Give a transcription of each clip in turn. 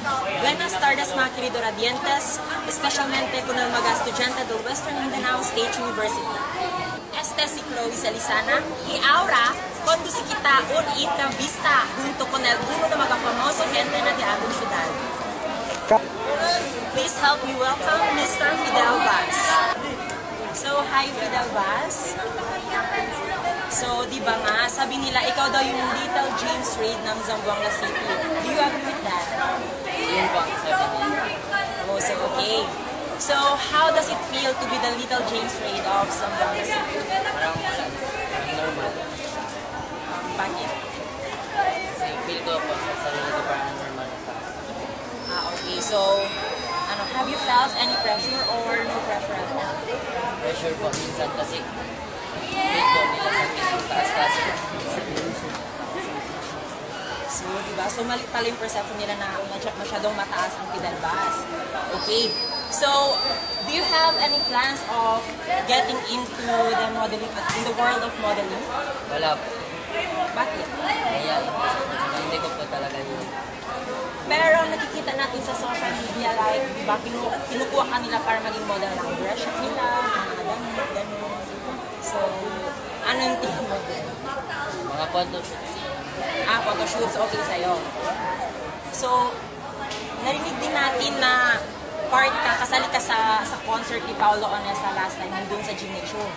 Buenas tardes mga querido radiantes, especialmente con el mga estudiante del Western Mindanao State University. Este es Chloe Salisana y ahora conduce kita una entrevista junto con el uno de mga famoso gente na de ating ciudad. Please help me welcome Mr. Fidel Vaz. So, hi Fidel Vaz. So, di ba nga, sabi nila, ikaw daw yung Little James Reid ng Zamboanga City. Do you agree with that? Yun po, sabi nila. Oh, so okay. So, how does it feel to be the Little James Reid of Zamboanga City? Parang wala. Parang normal. Bakit? Kasi feel ko po sa sarili ko parang normal na tao. Okay. So, have you felt any pressure or no pressure at all? Pressure po minsan kasi feel ko nila sa akin yung taas-taas ko. So, diba? So, mali pala yung perception nila na masyadong mataas ang Fidel Vaz. Okay. So, do you have any plans of getting into the modeling, in the world of modeling? Wala po. Bakit? Ayan. Hindi ko po talaga yun. Pero nakikita natin sa social media, like, diba, kinukuha ka nila para maging model ng dress shop nila, mga ganun. So, ano yung tingin mo din? Mga photoshoots. Photoshoots, okay sa'yo. So, narinig din natin na kasali ka sa concert ni Paulo Onesta last time, doon sa gymnasium.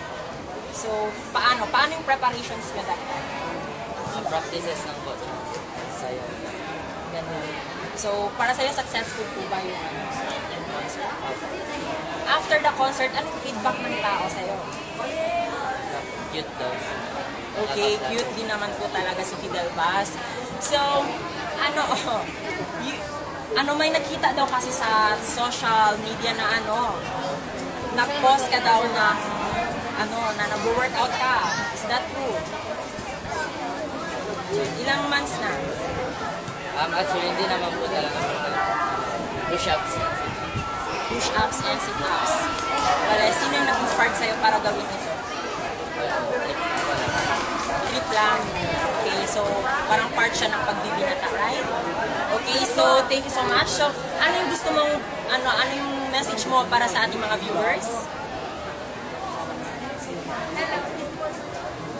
So, paano yung preparations nyo that time? Practices ng po. Sayo. Ganun. So, para sa'yo, successful po ba yung concert? After the concert, anong feedback ng tao sa'yo? Cute daw. Okay, cute din naman po talaga si Fidel Vaz. So, may nakita daw kasi sa social media na nag-post ka daw na nag-workout ka. Is that true? Ilang months na? Actually, hindi naman po talaga push-ups. Push-ups and sit-ups. Wala, sino yung nag-inspired sa'yo para gawin ito? Trip lang. Okay, so parang part siya ng pagbibinata, right? Okay, so thank you so much. So, ano yung gusto mong, ano yung message mo para sa ating mga viewers?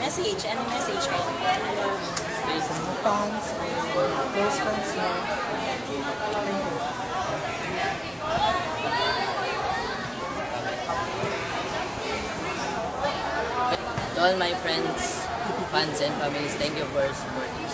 Message? Anong message kayo? Fans, close friends mo. To all my friends, fans and families, thank you for supporting.